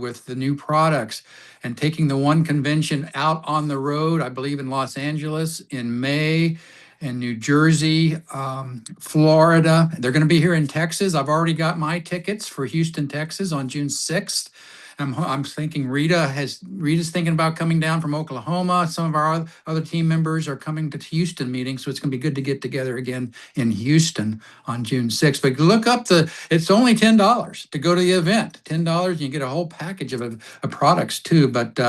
with the new products and taking the one convention out on the road, I believe in Los Angeles in May, in New Jersey, Florida. They're going to be here in Texas. I've already got my tickets for Houston, Texas on June 6th. I'm thinking Rita's thinking about coming down from Oklahoma. Some of our other team members are coming to Houston meetings, so it's going to be good to get together again in Houston on June 6th. But look up it's only $10 to go to the event. $10, and you get a whole package of products too. But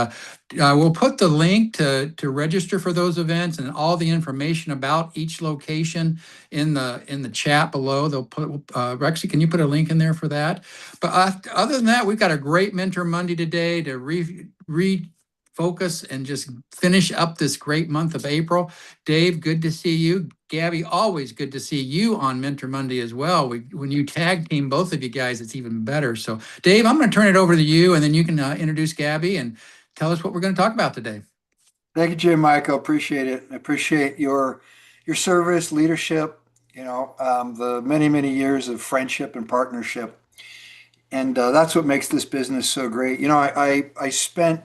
we'll put the link to register for those events and all the information about each location in the chat below. They'll put Rexy, can you put a link in there for that? But other than that, we've got a great Mentor Monday today to refocus and just finish up this great month of April. Dave, good to see you. Gabi, always good to see you on Mentor Monday as well. When you tag team both of you guys, it's even better. So Dave, I'm going to turn it over to you, and then you can introduce Gabi and tell us what we're going to talk about today. Thank you, Jim Michael. Appreciate it. I appreciate your service, leadership, the many, many years of friendship and partnership. And that's what makes this business so great. I spent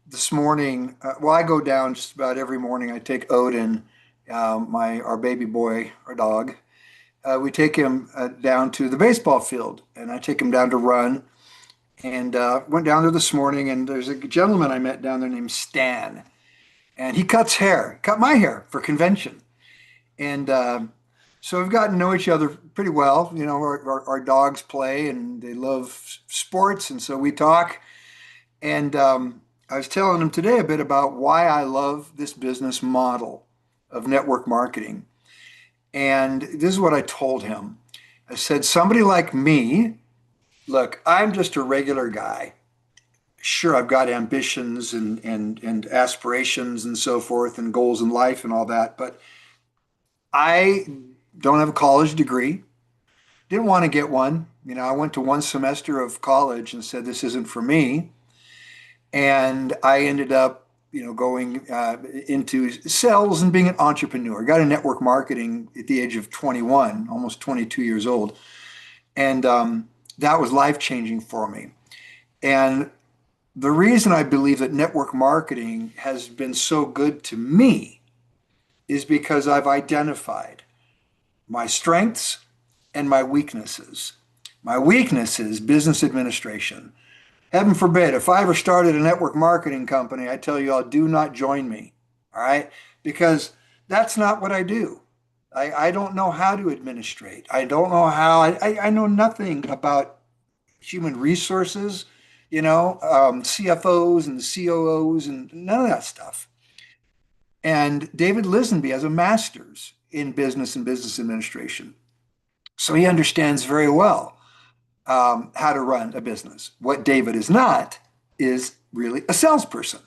this morning, I go down just about every morning. I take Odin, our baby boy, our dog. We take him down to the baseball field, and I take him down to run. And went down there this morning, and there's a gentleman I met down there named Stan. And he cut my hair for convention. And so we've gotten to know each other pretty well. Our dogs play and they love sports. And so we talk. And I was telling him today a bit about why I love this business model of network marketing. And this is what I told him. I said, somebody like me, look, I'm just a regular guy. Sure, I've got ambitions and aspirations and so forth and goals in life and all that, but I don't have a college degree. Didn't want to get one. I went to one semester of college and said, this isn't for me. And I ended up, going into sales and being an entrepreneur. Got into network marketing at the age of 21, almost 22 years old. And that was life-changing for me. And the reason I believe that network marketing has been so good to me is because I've identified my strengths and my weaknesses. My weakness is business administration. Heaven forbid, if I ever started a network marketing company, I tell you all, do not join me, all right? Because that's not what I do. I don't know how to administrate. I don't know how, I know nothing about human resources, CFOs and COOs and none of that stuff. And David Lisenby has a master's in business and business administration. So he understands very well how to run a business. What David is not is really a salesperson.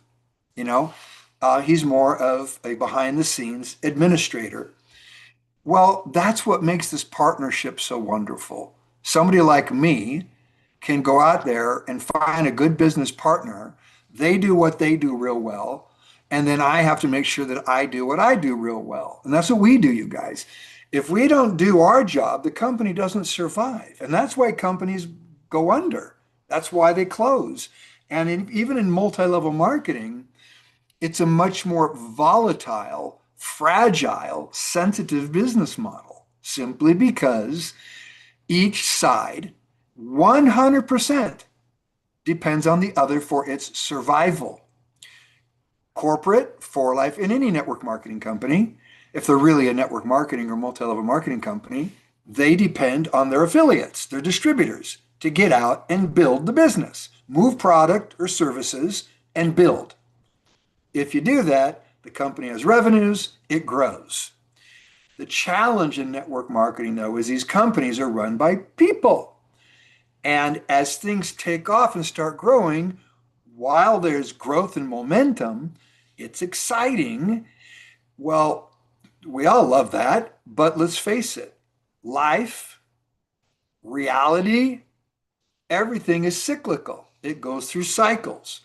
He's more of a behind the scenes administrator. Well, that's what makes this partnership so wonderful. Somebody like me can go out there and find a good business partner. They do what they do real well. And then I have to make sure that I do what I do real well. And that's what we do, you guys. If we don't do our job, the company doesn't survive. And that's why companies go under. That's why they close. And even in multi-level marketing, it's a much more volatile, fragile, sensitive business model, simply because each side 100% depends on the other for its survival. Corporate, for life, in any network marketing company, if they're really a network marketing or multi-level marketing company, they depend on their affiliates, their distributors, to get out and build the business, move product or services, and build. If you do that, the company has revenues, it grows. The challenge in network marketing, though, is these companies are run by people. And as things take off and start growing, while there's growth and momentum, it's exciting. Well, we all love that, but let's face it, life, reality, everything is cyclical. It goes through cycles.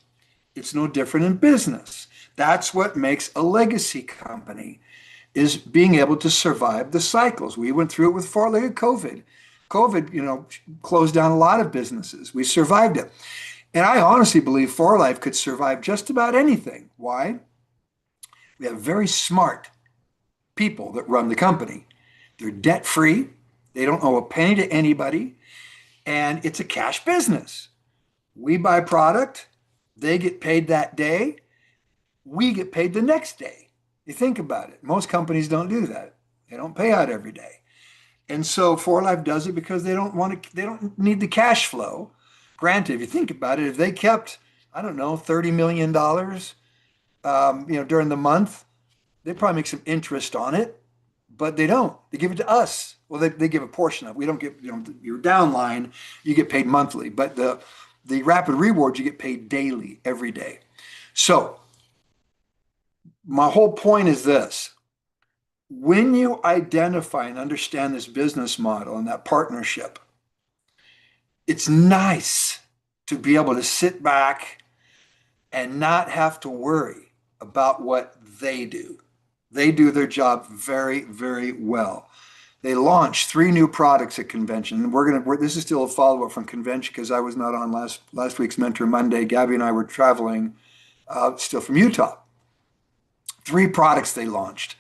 It's no different in business. That's what makes a legacy company, is being able to survive the cycles. We went through it with four-legged COVID. COVID, closed down a lot of businesses. We survived it. And I honestly believe 4Life could survive just about anything. Why? We have very smart people that run the company. They're debt free. They don't owe a penny to anybody. And it's a cash business. We buy product, they get paid that day, we get paid the next day. You think about it. Most companies don't do that. They don't pay out every day. And so 4Life does it because they don't need the cash flow. Granted, if you think about it, if they kept, I don't know, $30 million during the month, they probably make some interest on it, but they don't. They give it to us. Well, they give a portion of it. We don't get, your downline, you get paid monthly, but the rapid rewards, you get paid daily, every day. So my whole point is this. When you identify and understand this business model and that partnership, it's nice to be able to sit back and not have to worry about what they do. They do their job very, very well. They launched 3 new products at convention. This is still a follow-up from convention because I was not on last week's Mentor Monday. Gabi and I were traveling still from Utah. 3 products they launched.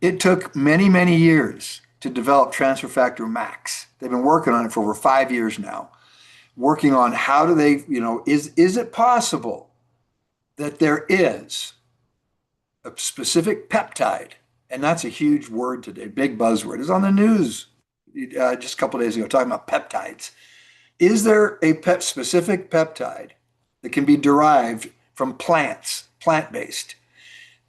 It took many, many years to develop Transfer Factor Max. They've been working on it for over 5 years now, working on how do they, is it possible that there is a specific peptide, and that's a huge word today, big buzzword. It's on the news just a couple of days ago talking about peptides. Is there a specific peptide that can be derived from plants, plant-based,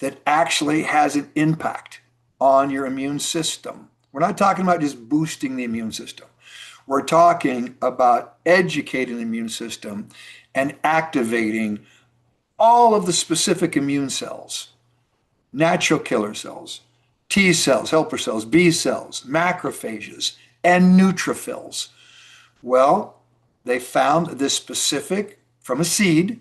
that actually has an impact on your immune system? We're not talking about just boosting the immune system. We're talking about educating the immune system and activating all of the specific immune cells, natural killer cells, T cells, helper cells, B cells, macrophages, and neutrophils. Well, they found this specific, from a seed,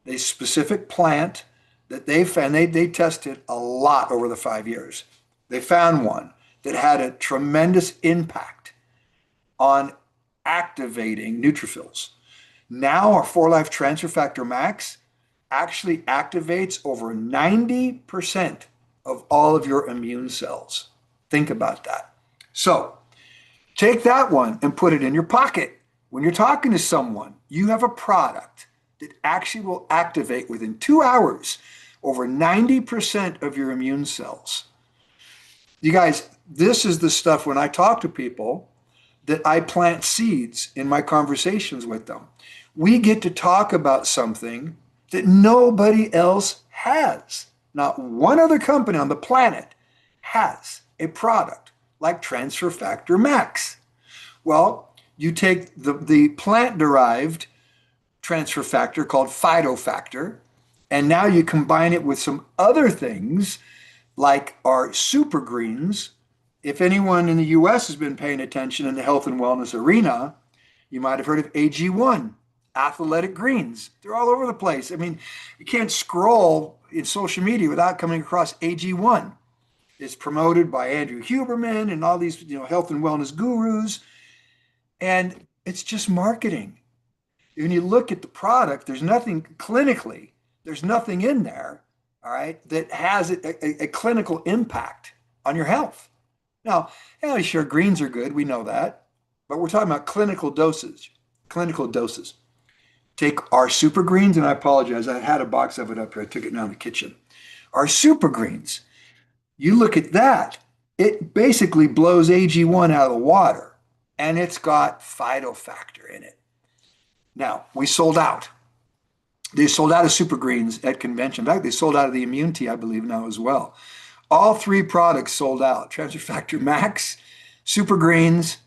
a specific plant that they found, they tested a lot over the 5 years. They found one that had a tremendous impact on activating neutrophils. Now our 4Life Transfer Factor Max actually activates over 90% of all of your immune cells. Think about that. So take that one and put it in your pocket. When you're talking to someone, you have a product that actually will activate within 2 hours over 90% of your immune cells. You guys, this is the stuff when I talk to people that I plant seeds in my conversations with them. We get to talk about something that nobody else has. Not one other company on the planet has a product like Transfer Factor Max. Well, you take the plant-derived transfer factor called phytofactor, and now you combine it with some other things like our super greens. If anyone in the US has been paying attention in the health and wellness arena, you might have heard of AG1, athletic greens. They're all over the place. I mean, you can't scroll in social media without coming across AG1. It's promoted by Andrew Huberman and all these, health and wellness gurus. And it's just marketing. When you look at the product, there's nothing clinically, there's nothing in there, all right, that has a clinical impact on your health. Now, yeah, sure, greens are good. We know that. But we're talking about clinical doses. Clinical doses. Take our super greens, and I apologize. I had a box of it up here. I took it down in the kitchen. Our super greens. You look at that. It basically blows AG1 out of the water, and it's got phytofactor in it. Now, we sold out. They sold out of super greens at convention. In fact, they sold out of the immune tea, I believe, now as well. All 3 products sold out. Transfer Factor Max, super greens,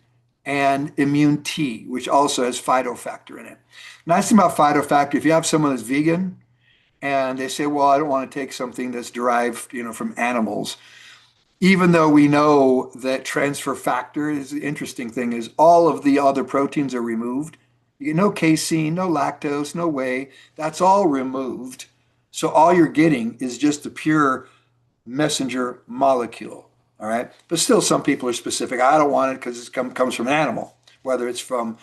and immune tea, which also has phytofactor in it. Nice thing about phytofactor, if you have someone that's vegan and they say, well, I don't want to take something that's derived, from animals, even though we know that transfer factor is the interesting thing is all of the other proteins are removed. You get no casein, no lactose, no whey. That's all removed. So all you're getting is just the pure messenger molecule. All right. But still, some people are specific. I don't want it because it comes from an animal, whether it's from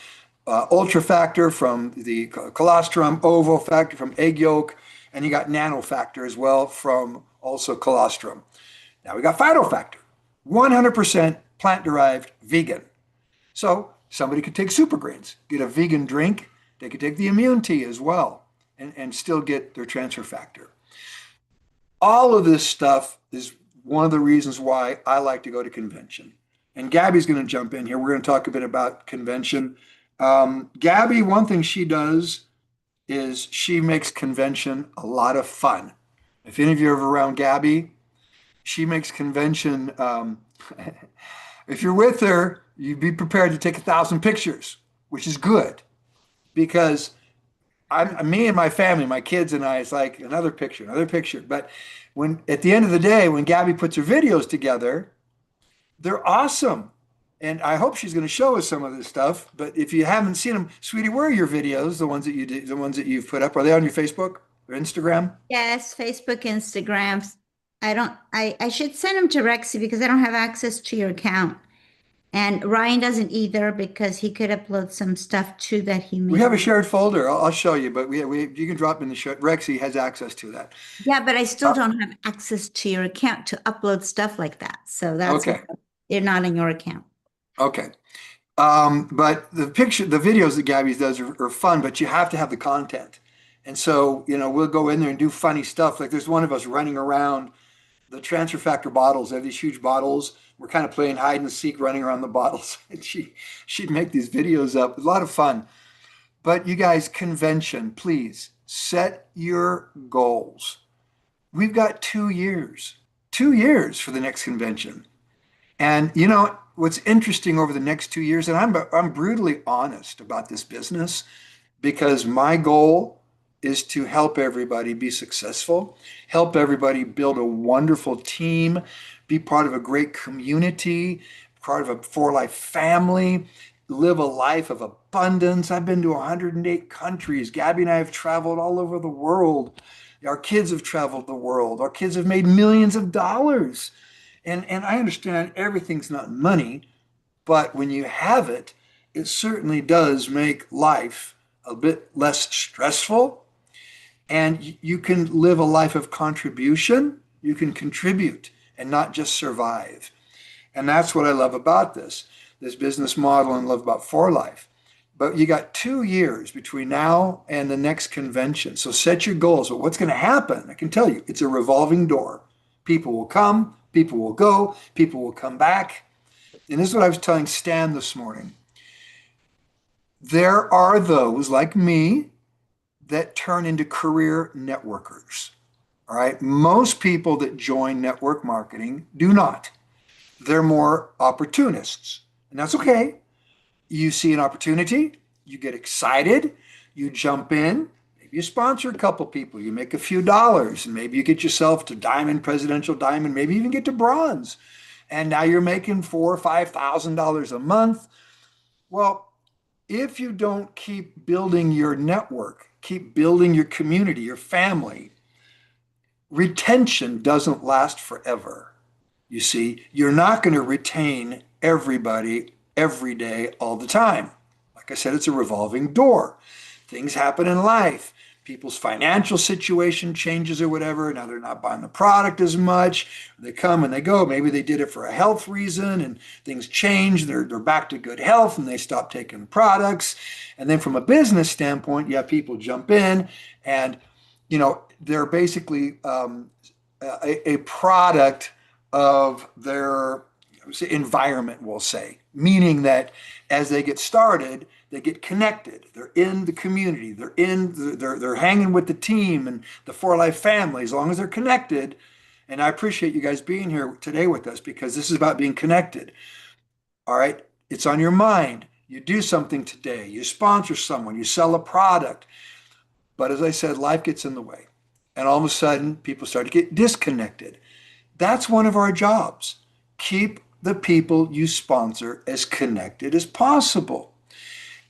ultra factor from the colostrum, ovo factor from egg yolk, and you got nano factor as well from also colostrum. Now we got phytofactor, 100% plant-derived vegan. So somebody could take super greens, get a vegan drink. They could take the immune tea as well and still get their transfer factor. All of this stuff is one of the reasons why I like to go to convention. And Gabby's going to jump in here. We're going to talk a bit about convention. Gabi, one thing she does is she makes convention a lot of fun. If any of you are around Gabi, she makes convention. If you're with her, you'd be prepared to take 1,000 pictures, which is good because me and my family, my kids and I, it's like another picture, another picture. But when at the end of the day, when Gabi puts her videos together, they're awesome. And I hope she's going to show us some of this stuff. But if you haven't seen them, sweetie, where are your videos? The ones that you did, the ones that you've put up, are they on your Facebook or Instagram? Yes, Facebook, Instagram. I should send them to Rexy because I don't have access to your account. And Ryan doesn't either because he could upload some stuff too that he We made. have a shared folder. I'll show you, but you can drop in the show. Rexy has access to that. Yeah, but I still don't have access to your account to upload stuff like that. So that's Okay. why they're not in your account. Okay. But the videos that Gabby does are fun, but you have to have the content. And so, we'll go in there and do funny stuff. Like there's one of us running around the transfer factor bottles. They have these huge bottles. We're kind of playing hide and seek, running around the bottles. And she'd make these videos up. It's a lot of fun. But you guys, convention, please set your goals. We've got 2 years for the next convention. And what's interesting over the next 2 years, and I'm brutally honest about this business because my goal is to help everybody be successful, help everybody build a wonderful team, be part of a great community, part of a For Life family, live a life of abundance. I've been to 108 countries. Gabby and I have traveled all over the world. Our kids have traveled the world. Our kids have made millions of dollars. And I understand everything's not money, but when you have it, it certainly does make life a bit less stressful. And you can live a life of contribution. You can contribute and not just survive. And that's what I love about this business model and love about For Life. But you got 2 years between now and the next convention. So set your goals. But what's going to happen? I can tell you, it's a revolving door. People will come, people will go, people will come back. And this is what I was telling Stan this morning. There are those like me that turn into career networkers. All right. Most people that join network marketing do not. They're more opportunists. And that's okay. You see an opportunity, you get excited, you jump in, maybe you sponsor a couple people, you make a few dollars, and maybe you get yourself to diamond, presidential diamond, maybe even get to bronze. And now you're making $4,000 or $5,000 a month. Well, if you don't keep building your network, keep building your community, your family, retention doesn't last forever. You see, you're not going to retain everybody every day all the time. Like I said, it's a revolving door. Things happen in life. People's financial situation changes or whatever. Now they're not buying the product as much. They come and they go. Maybe they did it for a health reason and things change. They're back to good health and they stop taking products. And then from a business standpoint, you have people jump in and, they're basically a product of their environment, we'll say, meaning that as they get started, they get connected. They're in the community. They're hanging with the team and the For Life family as long as they're connected. And I appreciate you guys being here today with us because this is about being connected. All right. It's on your mind. You do something today. You sponsor someone. You sell a product. But as I said, life gets in the way. And all of a sudden, people start to get disconnected. That's one of our jobs. Keep the people you sponsor as connected as possible.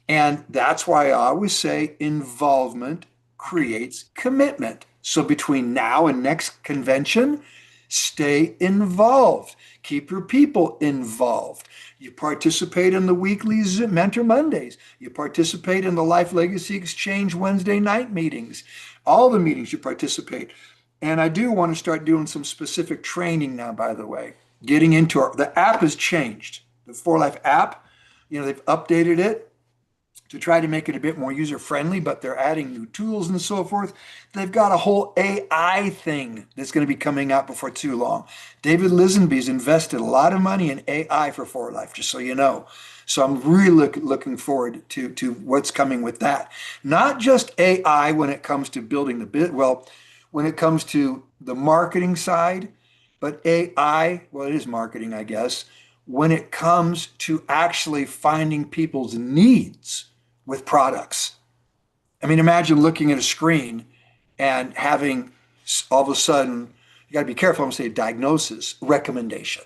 And that's why I always say involvement creates commitment. So between now and next convention, stay involved. Keep your people involved. You participate in the weekly Mentor Mondays. You participate in the Life Legacy Exchange Wednesday night meetings. All the meetings you participate. And I do want to start doing some specific training now, by the way. Getting into the app has changed. The For Life app, they've updated it to try to make it a bit more user friendly, but they're adding new tools and so forth. They've got a whole AI thing that's going to be coming out before too long. David Lisenby's invested a lot of money in AI for Life, just so you know. So I'm really looking forward to what's coming with that. Not just AI when it comes to building the bit, well, when it comes to the marketing side, but AI, well, it is marketing, I guess, when it comes to actually finding people's needs with products. I mean, imagine looking at a screen and having all of a sudden, you got to be careful. I'm going to say diagnosis, recommendation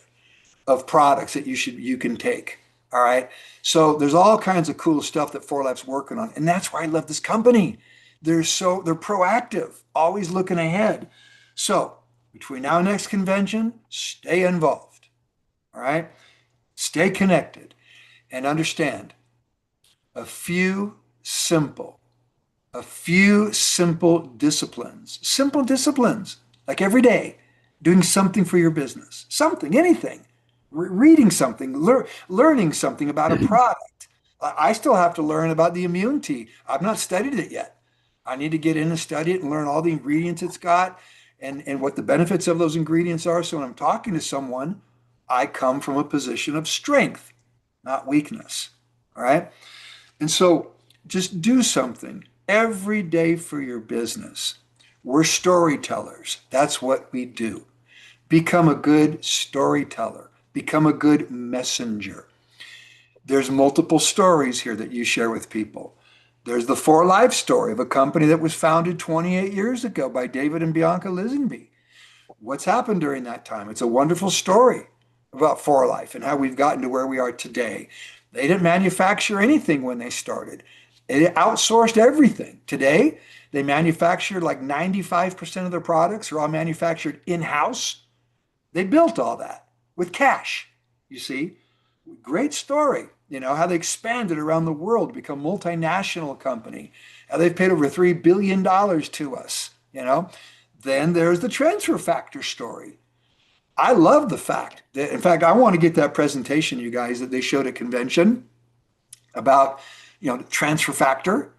of products that you can take. All right. So there's all kinds of cool stuff that For Life's working on. And that's why I love this company. They're proactive, always looking ahead. So between now and next convention, stay involved. All right. Stay connected and understand a few simple simple disciplines, like every day, doing something for your business, something, anything, reading something, learning something about a product. I still have to learn about the immunity. I've not studied it yet. I need to get in and study it and learn all the ingredients it's got and what the benefits of those ingredients are. So when I'm talking to someone, I come from a position of strength, not weakness. All right. And so just do something every day for your business. We're storytellers. That's what we do. Become a good storyteller. Become a good messenger. There's multiple stories here that you share with people. There's the For Life story of a company that was founded 28 years ago by David and Bianca Lisenby. What's happened during that time? It's a wonderful story about For Life and how we've gotten to where we are today. They didn't manufacture anything when they started. They outsourced everything. Today, they manufacture like 95% of their products are all manufactured in-house. They built all that with cash, you see. Great story, how they expanded around the world to become a multinational company. How they've paid over $3 billion to us, Then there's the transfer factor story. I love the fact that, in fact, I want to get that presentation, you guys, that they showed at convention about, transfer factor.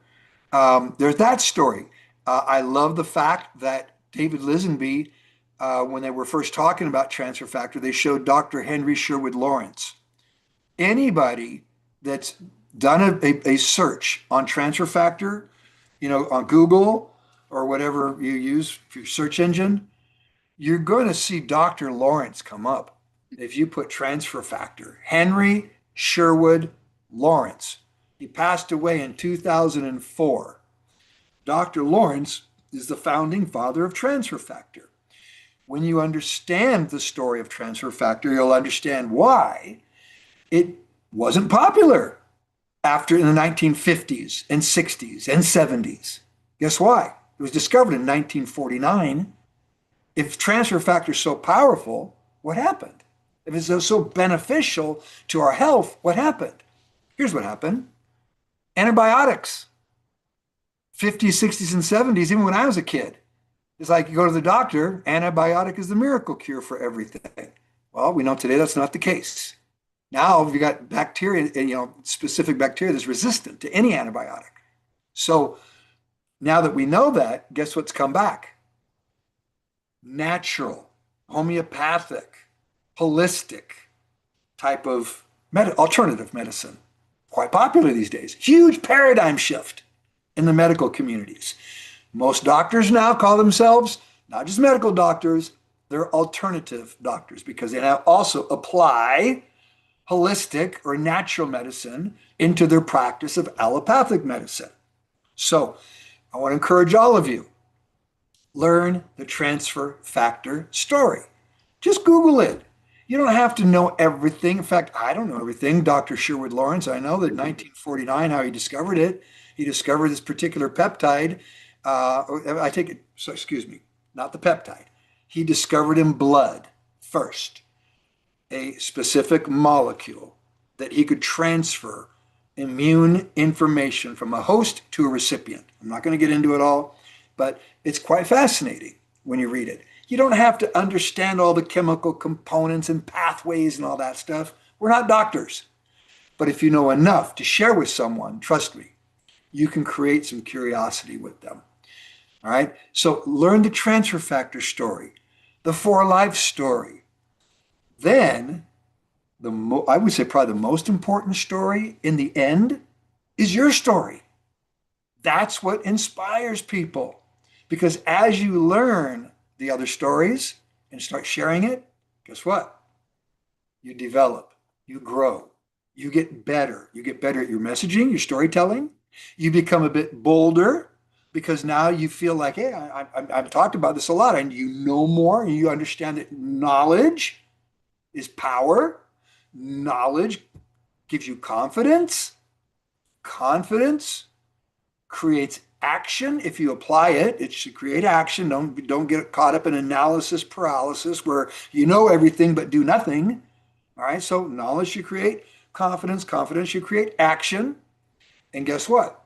There's that story. I love the fact that David Lisenby, when they were first talking about transfer factor, they showed Dr. Henry Sherwood Lawrence. Anybody that's done a search on transfer factor, on Google or whatever you use for your search engine, you're going to see Dr. Lawrence come up if you put transfer factor. Henry Sherwood Lawrence. He passed away in 2004. Dr. Lawrence is the founding father of transfer factor. When you understand the story of transfer factor, you'll understand why it wasn't popular after in the 1950s and 60s and 70s. Guess why? It was discovered in 1949. If transfer factor is so powerful, what happened? If it's so beneficial to our health, what happened? Here's what happened. Antibiotics. 50s, 60s, and 70s, even when I was a kid. It's like you go to the doctor, antibiotic is the miracle cure for everything. Well, we know today that's not the case. Now you got bacteria, specific bacteria that's resistant to any antibiotic. So now that we know that, guess what's come back? Natural, homeopathic, holistic type of alternative medicine. Quite popular these days. Huge paradigm shift in the medical communities. Most doctors now call themselves not just medical doctors, they're alternative doctors because they now also apply holistic or natural medicine into their practice of allopathic medicine. So I want to encourage all of you, learn the transfer factor story. Just Google it. You don't have to know everything. In fact, I don't know everything. Dr. Sherwood Lawrence, I know that in 1949, how he discovered it. He discovered this particular peptide. I take it, so excuse me, not the peptide. He discovered in blood first a specific molecule that he could transfer immune information from a host to a recipient. I'm not going to get into it all, but it's quite fascinating when you read it. You don't have to understand all the chemical components and pathways and all that stuff. We're not doctors. But if you know enough to share with someone, trust me, you can create some curiosity with them. All right. So learn the transfer factor story, the four life story. Then I would say probably the most important story in the end is your story. That's what inspires people. Because as you learn the other stories and start sharing it, guess what? You develop, you grow, you get better. You get better at your messaging, your storytelling. You become a bit bolder because now you feel like, hey, I've talked about this a lot, and you know more, and you understand that knowledge is power. Knowledge gives you confidence. Confidence creates action. If you apply it, it should create action. Don't get caught up in analysis paralysis where you know everything but do nothing. All right. So knowledge should create confidence. Confidence should create action. And guess what?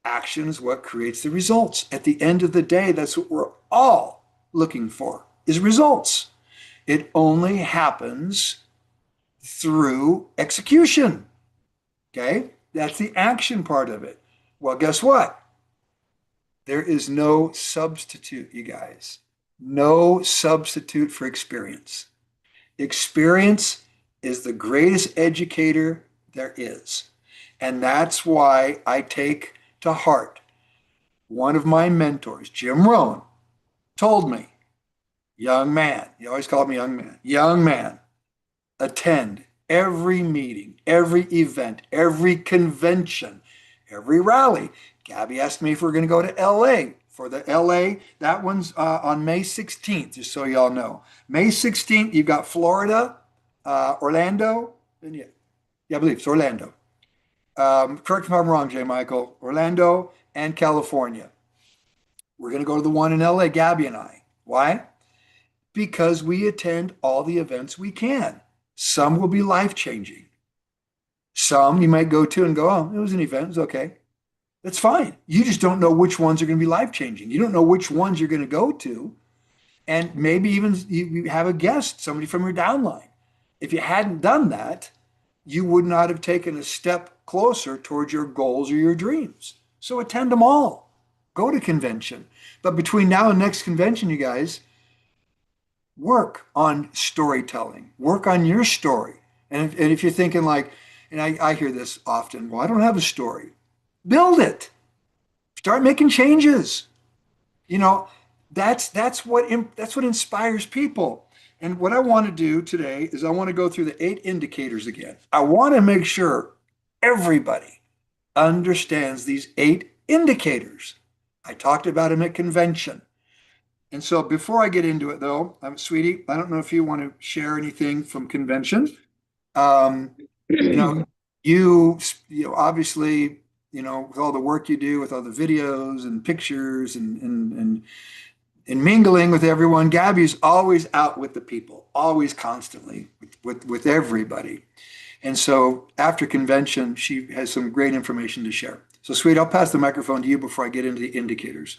Action is what creates the results. At the end of the day, that's what we're all looking for is results. It only happens through execution. Okay. That's the action part of it. Well, guess what? There is no substitute, you guys. No substitute for experience. Experience is the greatest educator there is. And that's why I take to heart one of my mentors, Jim Rohn, told me, young man, he always called me young man, attend every meeting, every event, every convention, every rally. Gabi asked me if we're going to go to LA for the LA. That one's on May 16th, just so y'all know. May 16th, you've got Florida, Orlando, and yeah, I believe it's Orlando. Correct me if I'm wrong, J. Michael. Orlando and California. We're going to go to the one in LA, Gabi and I. Why? Because we attend all the events we can. Some will be life-changing. Some you might go to and go, oh, it was an event, it was okay. That's fine. You just don't know which ones are going to be life-changing. You don't know which ones you're going to go to. And maybe even you have a guest, somebody from your downline. If you hadn't done that, you would not have taken a step closer towards your goals or your dreams. So attend them all. Go to convention. But between now and next convention, you guys, work on storytelling. Work on your story. And if you're thinking like, and I hear this often, well, I don't have a story. Build it. Start making changes. You know, that's what inspires people. And what I want to do today is I want to go through the 8 indicators again. I want to make sure everybody understands these 8 indicators. I talked about them at convention. And so before I get into it, though, sweetie, I don't know if you want to share anything from convention. Um, you know, you obviously, with all the work you do, with all the videos and pictures and mingling with everyone, Gabby's always out with the people, always constantly with everybody. And so after convention, she has some great information to share. So, sweet, I'll pass the microphone to you before I get into the indicators.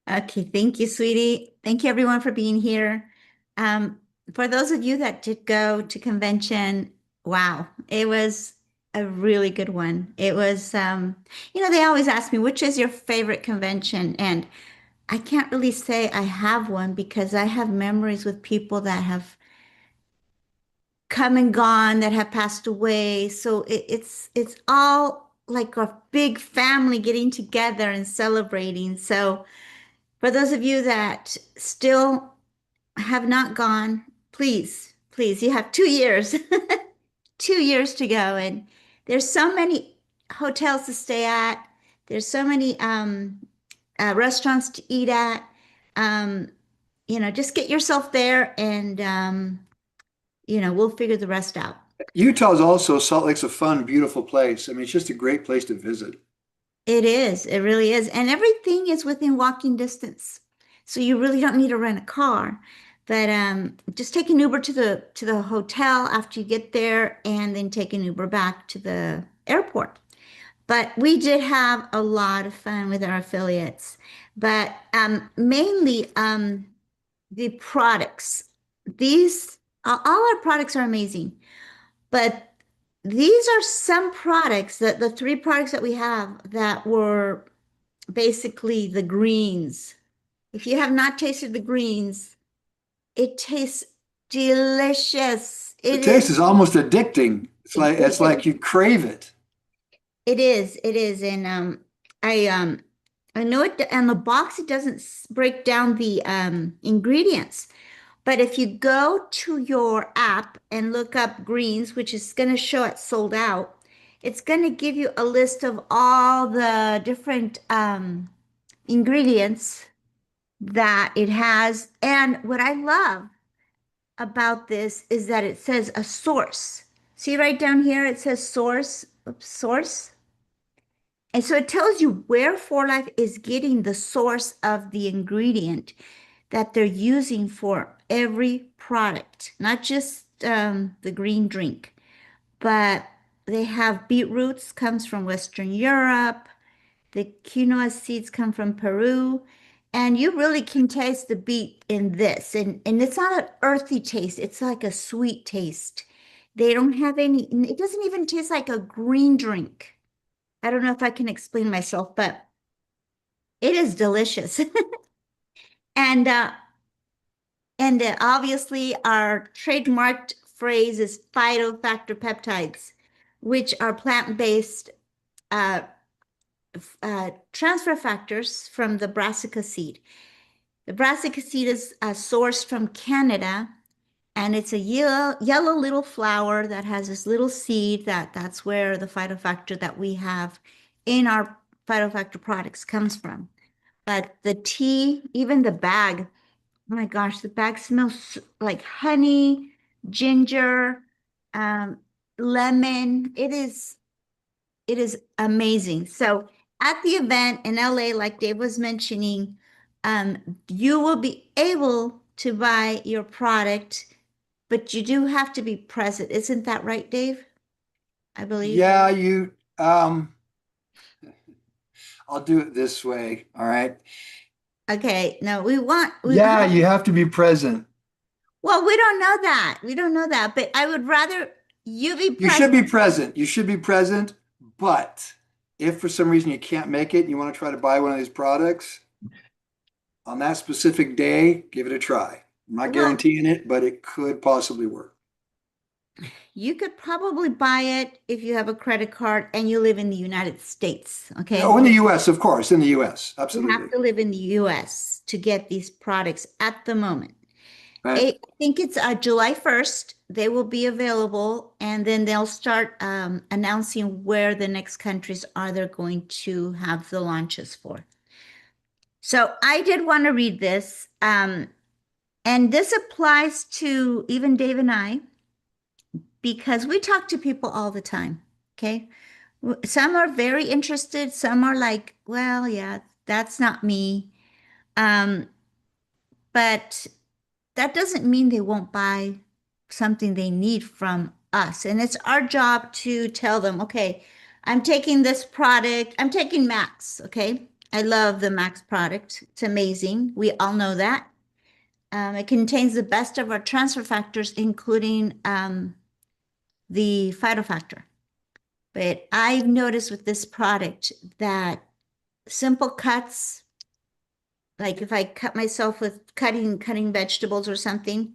Okay, thank you, sweetie. Thank you, everyone, for being here. For those of you that did go to convention, wow, it was a really good one. It was, they always ask me, which is your favorite convention? And I can't really say I have one because I have memories with people that have come and gone, that have passed away. So it's all like a big family getting together and celebrating. So for those of you that still have not gone, please, please, you have 2 years, 2 years to go. And there's so many hotels to stay at. There's so many restaurants to eat at. Um, just get yourself there and, we'll figure the rest out. Utah is also, Salt Lake's a fun, beautiful place. I mean, it's just a great place to visit. It is. It really is. And everything is within walking distance. So you really don't need to rent a car. But just take an Uber to the hotel after you get there, and then take an Uber back to the airport. But we did have a lot of fun with our affiliates. But mainly the products. These all our products are amazing, but these are some products that the three products that we have that were basically the greens. If you have not tasted the greens, it tastes delicious. The taste is almost addicting. It's It like you crave it. it is, and I know it on the box. It doesn't break down the ingredients, but if you go to your app and look up greens, which is going to show it sold out, it's going to give you a list of all the different ingredients that it has. And what I love about this is that it says a source. See right down here, it says source, oops, source. And so it tells you where For Life is getting the source of the ingredient that they're using for every product, not just the green drink, but they have beetroots comes from Western Europe. The quinoa seeds come from Peru. And you really can taste the beet in this. And it's not an earthy taste, it's like a sweet taste. They don't have any, it doesn't even taste like a green drink. I don't know if I can explain myself, but it is delicious. And obviously our trademarked phrase is phytofactor peptides, which are plant-based uh, transfer factors from the brassica seed. The brassica seed is sourced from Canada, and it's a yellow little flower that has this little seed that's where the phytofactor that we have in our phytofactor products comes from. But the tea, even the bag, oh my gosh, the bag smells like honey, ginger, um, lemon. It is amazing. So at the event in LA, like Dave was mentioning, you will be able to buy your product, but you do have to be present. Isn't that right, Dave? I believe. Yeah, I'll do it this way. All right. Okay. No, Yeah, you have to be present. well, we don't know that. We don't know that, but I would rather you be You should present. be present. You should be present. But if for some reason you can't make it and you want to try to buy one of these products on that specific day, give it a try. I'm not Well, guaranteeing it, but it could possibly work. you could probably buy it if you have a credit card and you live in the United States, Oh, okay? in the US, of course, in the US. You have Absolutely. to live in the US to get these products at the moment. Right. I think it's July 1st. They will be available, and then they'll start announcing where the next countries are they're going to have the launches for. So I did want to read this, and this applies to even Dave and I because we talk to people all the time. Okay. Some are very interested, some are like, well, yeah, that's not me. Um, but that doesn't mean they won't buy something they need from us. And it's our job to tell them, okay, I'm taking this product, I'm taking Max, okay? I love the Max product. It's amazing. We all know that. It contains the best of our transfer factors, including the phytofactor. But I've noticed with this product that simple cuts, like if I cut myself with cutting vegetables or something,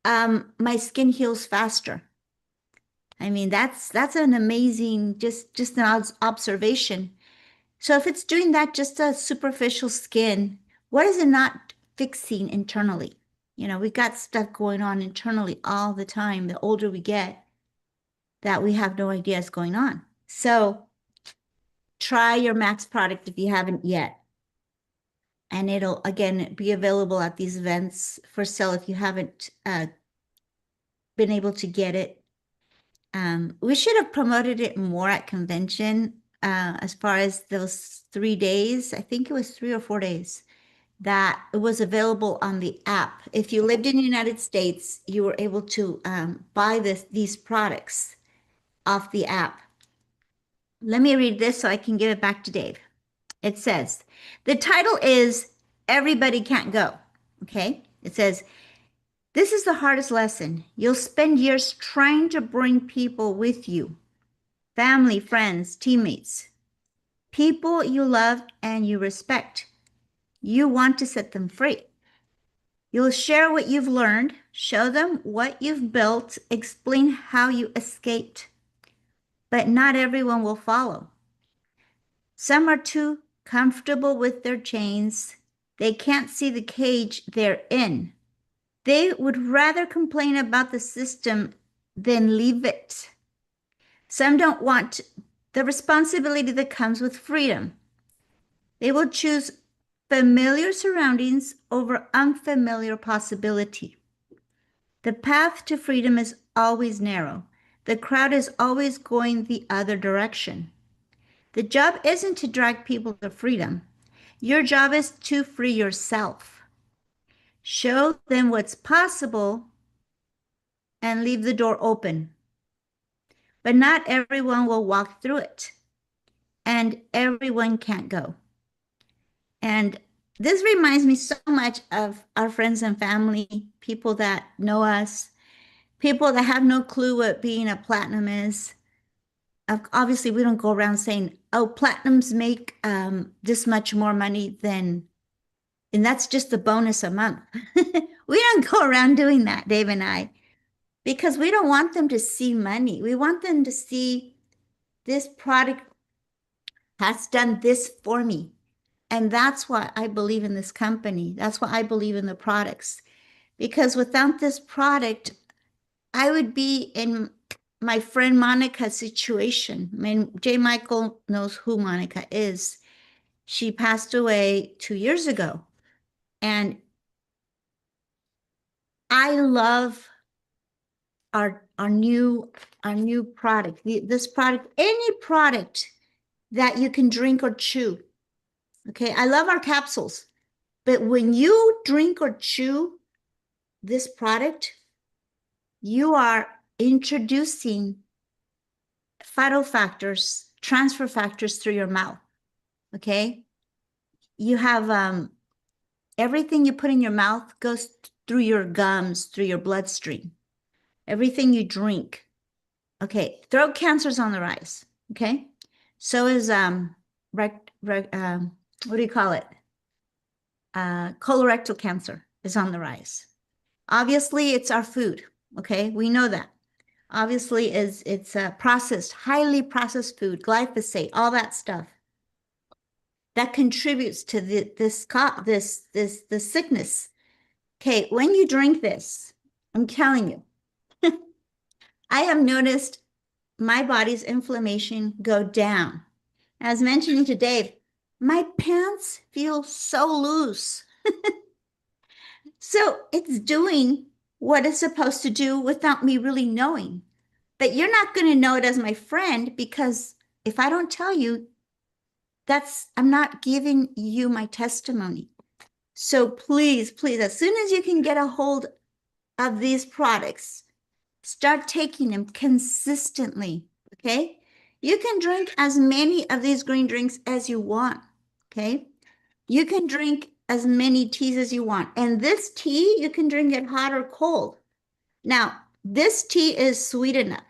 my skin heals faster. I mean, that's an amazing just an observation. So if it's doing that just a superficial skin, what is it not fixing internally? You know, we got stuff going on internally all the time. The older we get, that we have no idea is going on. So try your Max product if you haven't yet. And it'll again be available at these events for sale if you haven't been able to get it. We should have promoted it more at convention as far as those 3 days. I think it was 3 or 4 days. that it was available on the app. If you lived in the United States, you were able to buy these products off the app. Let me read this so I can give it back to Dave. It says, the title is Everybody Can't Go. Okay. It says, this is the hardest lesson. You'll spend years trying to bring people with you, family, friends, teammates, people you love and you respect. You want to set them free. You'll share what you've learned, show them what you've built, explain how you escaped. But not everyone will follow. Some are too comfortable with their chains. They can't see the cage they're in. They would rather complain about the system than leave it. Some don't want the responsibility that comes with freedom. They will choose familiar surroundings over unfamiliar possibility. The path to freedom is always narrow. The crowd is always going the other direction. The job isn't to drag people to freedom. Your job is to free yourself. Show them what's possible and leave the door open. But not everyone will walk through it, and everyone can't go. And this reminds me so much of our friends and family, people that know us, people that have no clue what being a platinum is. Obviously, we don't go around saying, oh, platinums make this much more money than, and that's just the bonus a month. We don't go around doing that, Dave and I, because we don't want them to see money. We want them to see this product has done this for me. And that's why I believe in this company. That's why I believe in the products. Because without this product, I would be in my friend Monica's situation. I mean, J. Michael knows who Monica is. She passed away 2 years ago. And I love our new product. This product, any product that you can drink or chew. Okay, I love our capsules. But when you drink or chew this product, you are introducing phytofactors, transfer factors through your mouth. Okay, you have everything you put in your mouth goes through your gums, through your bloodstream. Everything you drink. Okay, throat cancer is on the rise. Okay, so is what do you call it? Colorectal cancer is on the rise. Obviously, it's our food. Okay, we know that. Obviously, it's processed, highly processed food, glyphosate, all that stuff that contributes to this sickness. Okay, when you drink this, I'm telling you, I have noticed my body's inflammation go down. As mentioning to Dave, my pants feel so loose. So it's doing what it's supposed to do without me really knowing. But you're not going to know it as my friend, because if I don't tell you, I'm not giving you my testimony. So please, please, as soon as you can get a hold of these products, start taking them consistently, okay? You can drink as many of these green drinks as you want, okay? You can drink as many teas as you want. And this tea, you can drink it hot or cold. Now, this tea is sweet enough.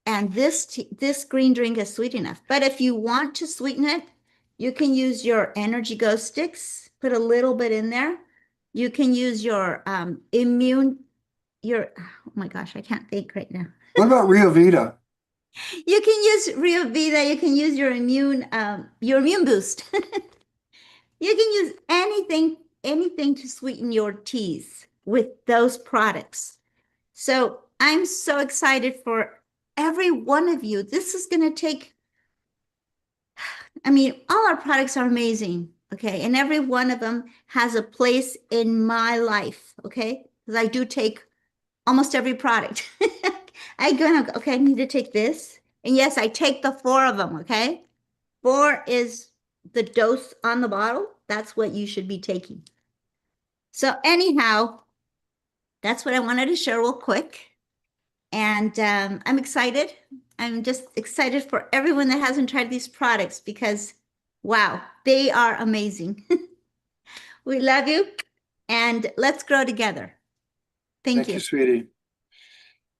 And this green drink is sweet enough. But if you want to sweeten it, you can use your Energy Go sticks, put a little bit in there. You can use your oh my gosh, I can't think right now. What about Rio Vita? You can use Rio Vita. You can use your immune boost. You can use anything to sweeten your teas with those products. So I'm so excited for every one of you. This is going to take, I mean, all our products are amazing, okay? And every one of them has a place in my life, okay? Because I do take almost every product. I go, okay, I need to take this. And yes, I take the 4 of them, okay? 4 is the dose on the bottle. that's what you should be taking. So anyhow, that's what I wanted to share real quick. And I'm excited. I'm just excited for everyone that hasn't tried these products because, wow, they are amazing. We love you and let's grow together. Thank Thank you. you, sweetie.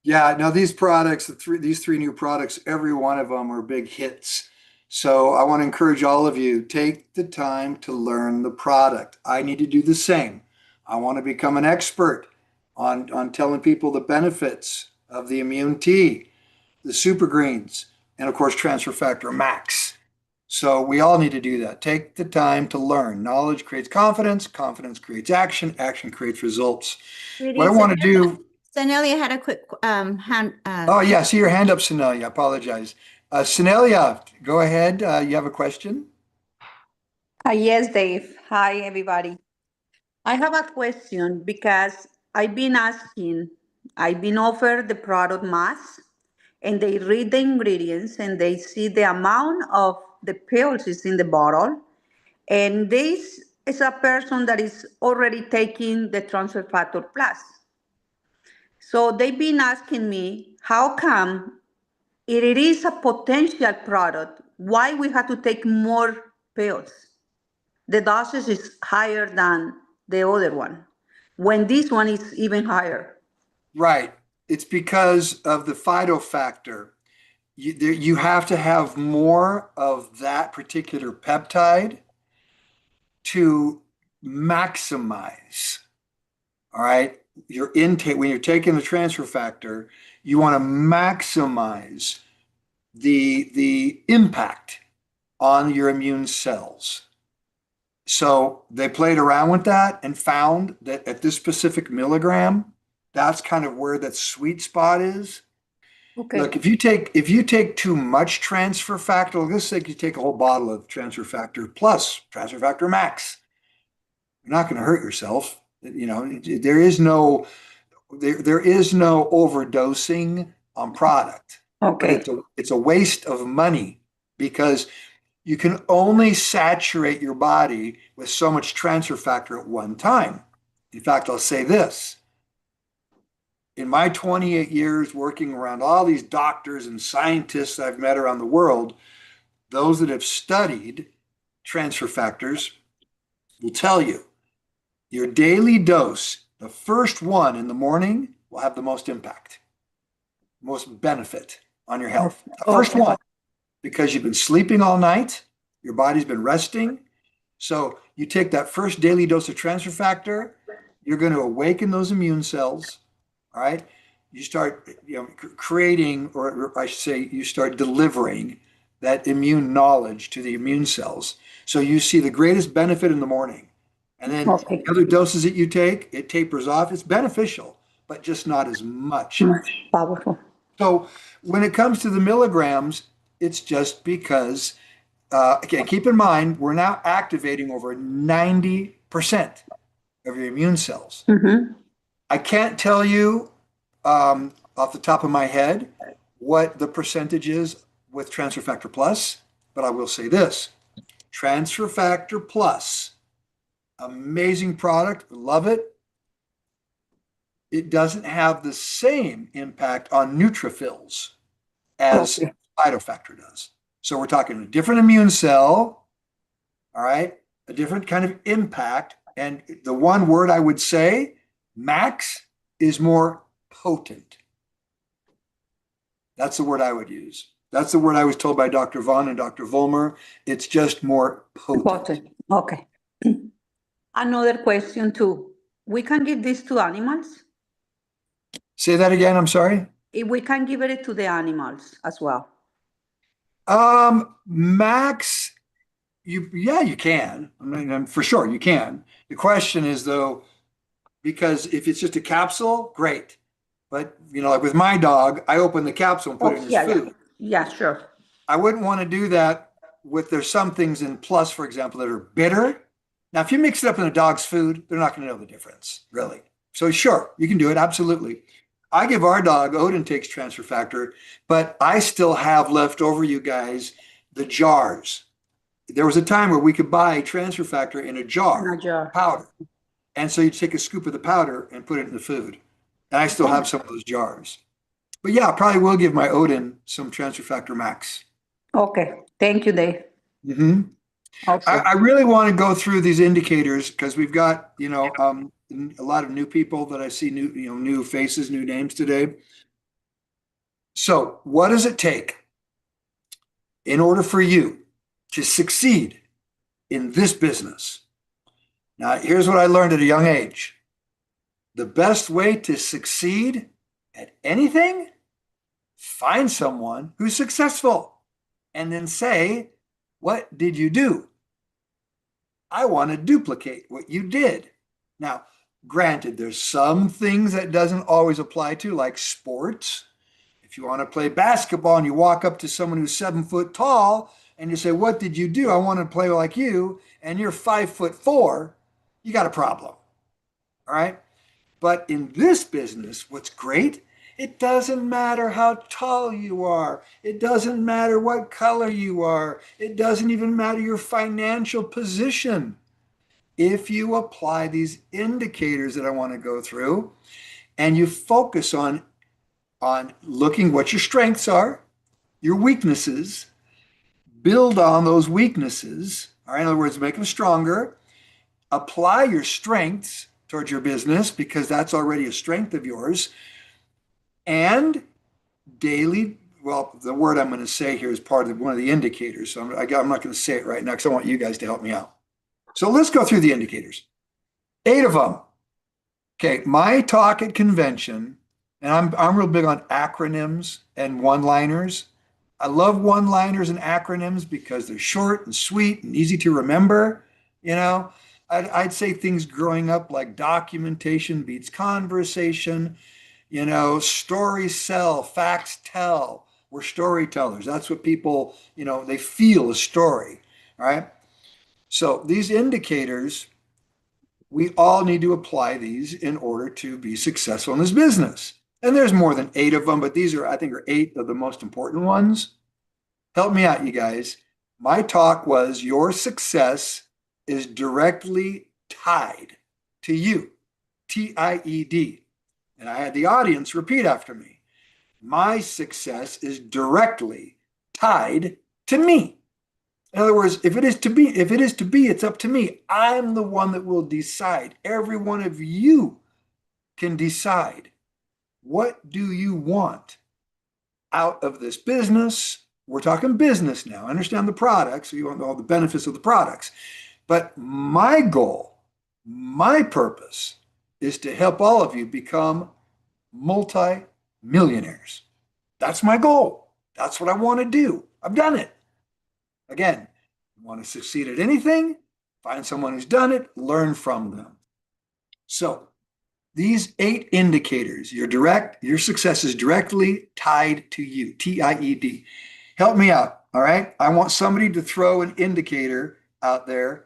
Yeah, now these products, these three new products, every one of them are big hits. So I want to encourage all of you, take the time to learn the product. I need to do the same. I want to become an expert on telling people the benefits of the immune tea, the super greens, and of course, transfer factor max. So we all need to do that. Take the time to learn. Knowledge creates confidence, confidence creates action, action creates results. What Sweetie, I want to do. Sanelia had a quick hand. Oh, yeah. See your hand up, Sonelia. I apologize. Sonelia, go ahead. You have a question? Yes, Dave. Hi, everybody. I have a question because I've been offered the product mass, and they read the ingredients and they see the amount of the pills is in the bottle. And this is a person that is already taking the transfer factor plus. So they've been asking me, how come it is a potential product, why we have to take more pills? The dosage is higher than the other one, when this one is even higher. Right. It's because of the phytofactor. You have to have more of that particular peptide to maximize. All right. Your intake, when you're taking the transfer factor, you want to maximize the impact on your immune cells. So they played around with that and found that at this specific milligram, that's kind of where that sweet spot is. Okay. Look, if you take too much transfer factor, let's say you take a whole bottle of transfer factor plus transfer factor max, you're not going to hurt yourself. There is no overdosing on product, but Okay. it's a waste of money because you can only saturate your body with so much transfer factor at one time. In fact, I'll say this. In my 28 years working around all these doctors and scientists I've met around the world, those that have studied transfer factors will tell you your daily dose, the first one in the morning, will have the most impact, most benefit on your health. The first Okay. one, because you've been sleeping all night, your body's been resting. So you take that first daily dose of transfer factor, you're going to awaken those immune cells. All right. You start, creating, or I should say, you start delivering that immune knowledge to the immune cells. So you see the greatest benefit in the morning. And then Okay. the other doses that you take, it tapers off. It's beneficial, but just not as much. Much powerful. So when it comes to the milligrams, it's just because, again, keep in mind, we're now activating over 90% of your immune cells. Mm-hmm. I can't tell you off the top of my head what the percentage is with Transfer Factor Plus, but I will say this. Transfer Factor Plus, amazing product, love it. It doesn't have the same impact on neutrophils as Okay. phytofactor does. So we're talking a different immune cell, all right, a different kind of impact. And the one word I would say, max, is more potent. That's the word I would use. That's the word I was told by Dr. Vaughn and Dr. Vollmer. It's just more potent. Important. Okay. Another question too. We can give this to animals? Say that again, I'm sorry. If we can give it to the animals as well. Max, yeah, you can. I mean, for sure you can. The question is though, because if it's just a capsule, great. But like with my dog, I open the capsule and put it in his yeah, food. Yeah, sure. I wouldn't want to do that there's some things in Plus, for example, that are bitter. Now, if you mix it up in a dog's food, they're not going to know the difference, really. So sure, you can do it, absolutely. I give our dog, Odin takes transfer factor, but I still have left over, you guys, the jars. there was a time where we could buy transfer factor in a jar, In a jar. powder. And so you take a scoop of the powder and put it in the food. And I still have some of those jars. But yeah, I probably will give my Odin some transfer factor max. Okay. Thank you, Dave. Hmm. Okay. I really want to go through these indicators because we've got, a lot of new people that I see, new faces, new names today. So what does it take in order for you to succeed in this business? Now, here's what I learned at a young age. The best way to succeed at anything, find someone who's successful and then say, what did you do? I want to duplicate what you did. Now, granted, there's some things that doesn't always apply to, like sports. If you want to play basketball and you walk up to someone who's 7 foot tall and you say, what did you do? I want to play like you, and you're 5'4", you got a problem. All right. But in this business, what's great, it doesn't matter how tall you are. It doesn't matter what color you are. It doesn't even matter your financial position. If you apply these indicators that I want to go through and you focus on looking what your strengths are, your weaknesses, build on those weaknesses, all right, in other words, make them stronger, apply your strengths towards your business because that's already a strength of yours, and daily, well, the word I'm going to say here is part of one of the indicators, so I'm not going to say it right now because I want you guys to help me out. So let's go through the indicators. 8 of them. Okay, my talk at convention, and I'm real big on acronyms and one-liners. I love one-liners and acronyms because they're short and sweet and easy to remember. I'd say things growing up like documentation beats conversation, stories sell, facts tell. We're storytellers. That's what people, they feel a story, all right? So these indicators, we all need to apply these in order to be successful in this business. And there's more than 8 of them, but these are, I think, are 8 of the most important ones. Help me out, you guys. My talk was your success is directly tied to you, TIED. And I had the audience repeat after me. My success is directly tied to me. In other words, if it is to be, it's up to me. I'm the one that will decide. Every one of you can decide. What do you want out of this business? We're talking business now. Understand the products. You want all the benefits of the products. But my goal, my purpose is to help all of you become multi-millionaires. That's my goal. That's what I want to do. I've done it. Again, you want to succeed at anything, find someone who's done it, learn from them. So these 8 indicators, your success is directly tied to you, TIED. Help me out, all right? I want somebody to throw an indicator out there.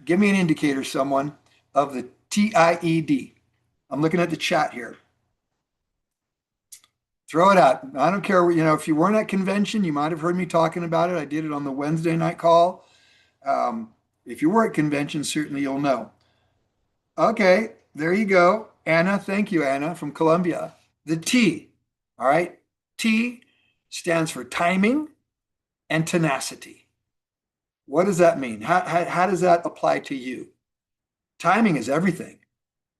Give me an indicator, someone, of the TIED. I'm looking at the chat here. Throw it out. I don't care, if you weren't at convention, you might have heard me talking about it. I did it on the Wednesday night call. If you were at convention, certainly you'll know. Okay, there you go. Anna, thank you, Anna, from Colombia. The T, all right? T stands for timing and tenacity. What does that mean? How does that apply to you? Timing is everything.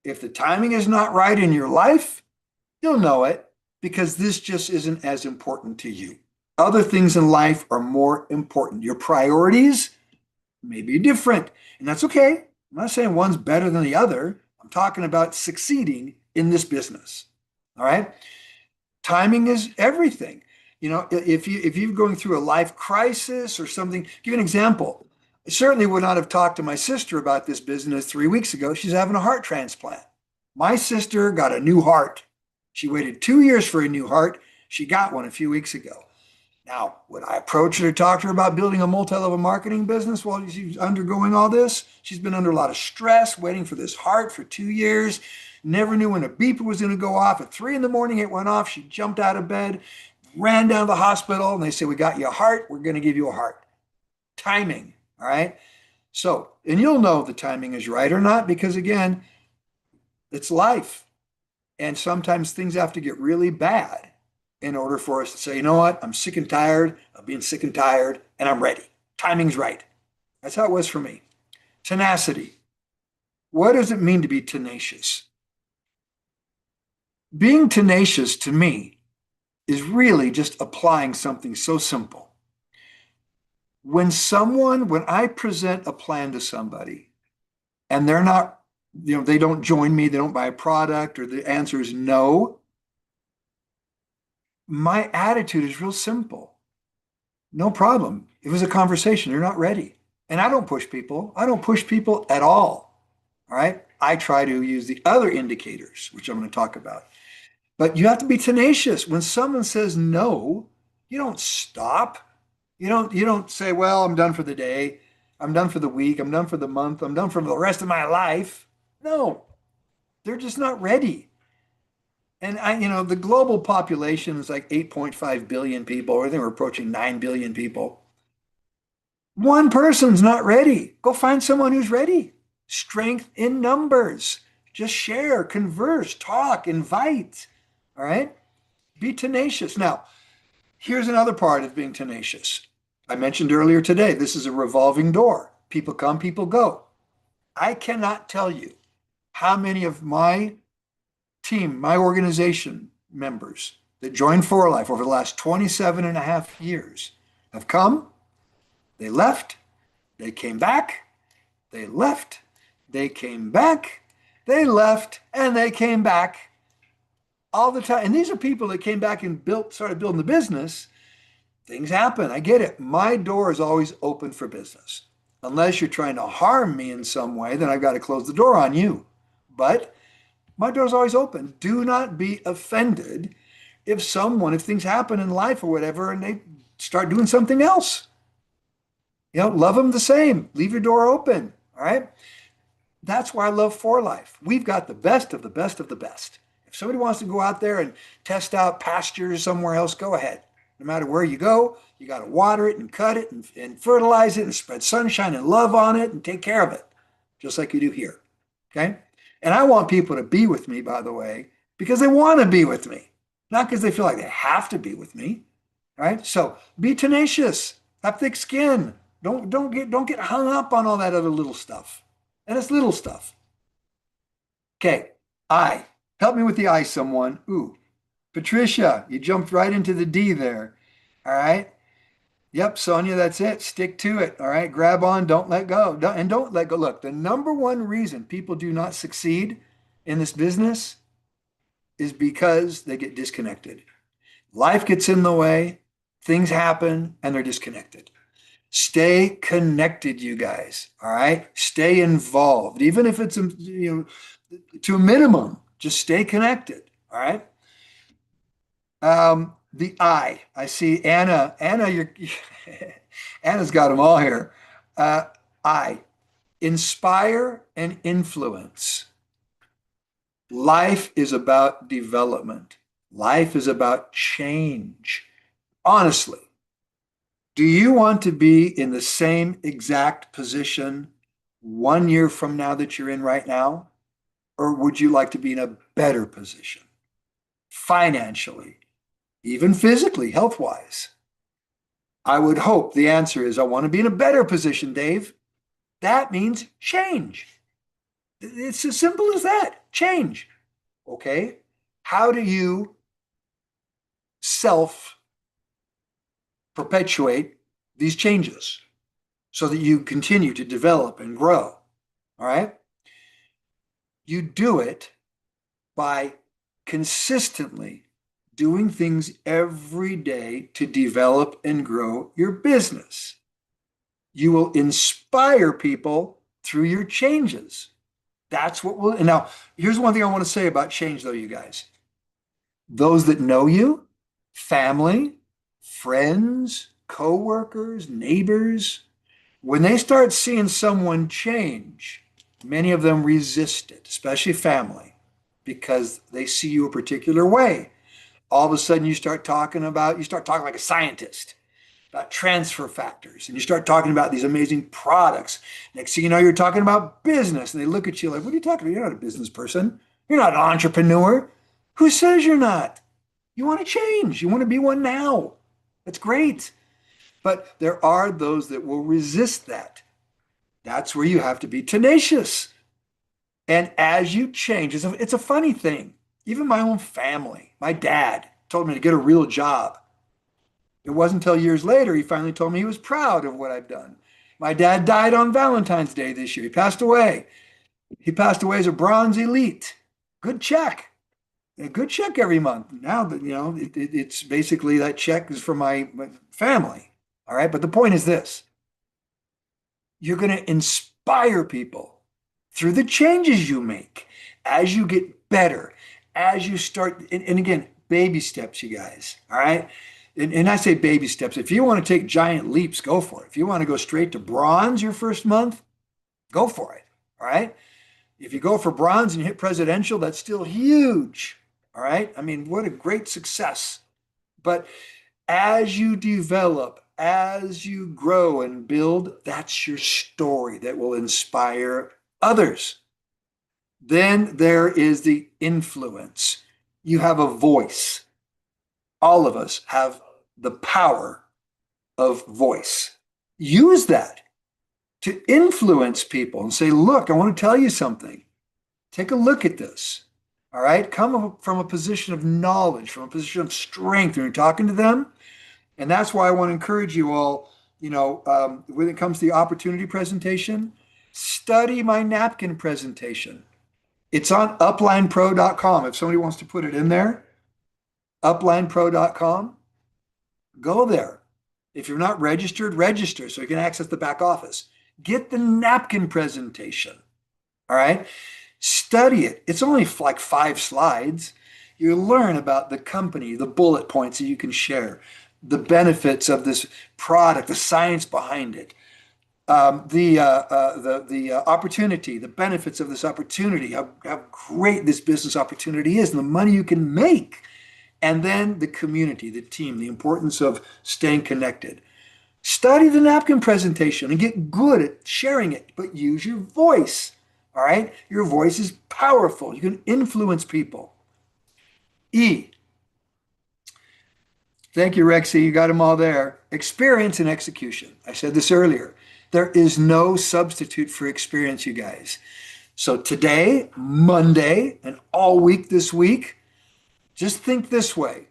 If the timing is not right in your life, you'll know it because this just isn't as important to you. Other things in life are more important. Your priorities may be different, and that's okay. I'm not saying one's better than the other. I'm talking about succeeding in this business. All right? Timing is everything. If you're going through a life crisis or something, give an example. I certainly would not have talked to my sister about this business 3 weeks ago. She's having a heart transplant. My sister got a new heart. She waited 2 years for a new heart. She got one a few weeks ago. Now, would I approach her to talk to her about building a multi-level marketing business while she's undergoing all this? She's been under a lot of stress, waiting for this heart for 2 years. Never knew when a beeper was going to go off. At 3 a.m, it went off. She jumped out of bed, ran down to the hospital, and they said, we got you a heart. We're going to give you a heart. Timing. All right. So, and you'll know if the timing is right or not, because again, it's life. And sometimes things have to get really bad in order for us to say, you know what, I'm sick and tired of being sick and tired, and I'm ready. Timing's right. That's how it was for me. Tenacity. What does it mean to be tenacious? Being tenacious to me is really just applying something so simple. When I present a plan to somebody and they're not, they don't join me, they don't buy a product, or the answer is no, my attitude is real simple. No problem. It was a conversation. They're not ready. And I don't push people. I don't push people at all. All right. I try to use the other indicators, which I'm going to talk about. But you have to be tenacious. When someone says no, you don't stop. You don't say, well, I'm done for the day. I'm done for the week. I'm done for the month. I'm done for the rest of my life. No, they're just not ready. And the global population is like 8.5 billion people. I think we're approaching 9 billion people. One person's not ready. Go find someone who's ready. Strength in numbers. Just share, converse, talk, invite. All right? Be tenacious. Now, here's another part of being tenacious. I mentioned earlier today, this is a revolving door. People come, people go. I cannot tell you how many of my team, my organization members that joined For Life over the last 27 and a half years have come, they left, they came back, they left, they came back, they left, and they came back all the time. And these are people that came back and started building the business. Things happen. I get it. My door is always open for business. Unless you're trying to harm me in some way, then I've got to close the door on you. But my door is always open. Do not be offended if things happen in life or whatever, and they start doing something else. Love them the same. Leave your door open. All right. That's why I love For Life. We've got the best of the best of the best. If somebody wants to go out there and test out pastures somewhere else, go ahead. No matter where you go, you got to water it and cut it and fertilize it and spread sunshine and love on it and take care of it, just like you do here. Okay. And I want people to be with me, by the way, because they want to be with me, not because they feel like they have to be with me. All right. So be tenacious, have thick skin. Don't get hung up on all that other little stuff. And it's little stuff. Okay. I. Help me with the I, someone. Ooh. Patricia, you jumped right into the D there. All right. Yep, Sonia, that's it. Stick to it. All right. Grab on. Don't let go. Don't let go. Look, the number one reason people do not succeed in this business is because they get disconnected. Life gets in the way, things happen, and they're disconnected. Stay connected, you guys. All right. Stay involved, even if it's to a minimum. Just stay connected. All right. The I see Anna. Anna's got them all here. I inspire and influence. Life is about development. Life is about change. Honestly, do you want to be in the same exact position 1 year from now that you're in right now? Or would you like to be in a better position financially, even physically, health-wise? I would hope the answer is I want to be in a better position, Dave. That means change. It's as simple as that. Change. Okay? How do you self-perpetuate these changes so that you continue to develop and grow? All right? You do it by consistently doing things every day to develop and grow your business. You will inspire people through your changes. That's what will. And now, here's one thing I want to say about change, though, you guys. Those that know you, family, friends, coworkers, neighbors, when they start seeing someone change, many of them resist it, especially family, because they see you a particular way. All of a sudden you start talking like a scientist. about transfer factors, and you start talking about these amazing products. Next thing you know, you're talking about business, and they look at you like, what are you talking about? You're not a business person. You're not an entrepreneur. Who says you're not? You want to change. You want to be one now. That's great. But there are those that will resist that. That's where you have to be tenacious. And as you change, it's a funny thing. Even my own family, my dad told me to get a real job. It wasn't until years later he finally told me he was proud of what I've done. My dad died on Valentine's Day this year. He passed away. He passed away as a bronze elite. Good check. A good check every month. Now that, it's basically that check is for my family. All right. But the point is this: you're going to inspire people through the changes you make as you get better, as you start. And again, baby steps, you guys. All right. And I say baby steps. If you want to take giant leaps, go for it. If you want to go straight to bronze your first month, go for it. All right. If you go for bronze and you hit presidential, that's still huge. All right. I mean, what a great success. But as you develop, as you grow and build, that's your story that will inspire others. Then there is the influence. You have a voice. All of us have the power of voice. Use that to influence people and say, look, I want to tell you something. Take a look at this. All right. Come from a position of knowledge, from a position of strength when you're talking to them. And that's why I want to encourage you all, when it comes to the opportunity presentation, study my napkin presentation. It's on uplinepro.com. If somebody wants to put it in there, uplinepro.com, go there. If you're not registered, register so you can access the back office. Get the napkin presentation. All right. Study it. It's only like 5 slides. You learn about the company, the bullet points that you can share, the benefits of this product, the science behind it, the opportunity, the benefits of this opportunity, how great this business opportunity is, and the money you can make. And then the community, the team, the importance of staying connected. Study the napkin presentation and get good at sharing it, but use your voice. All right? Your voice is powerful. You can influence people. E. Thank you, Rexy. You got them all there. Experience and execution. I said this earlier. There is no substitute for experience, you guys. So today, Monday, and all week this week, just think this way.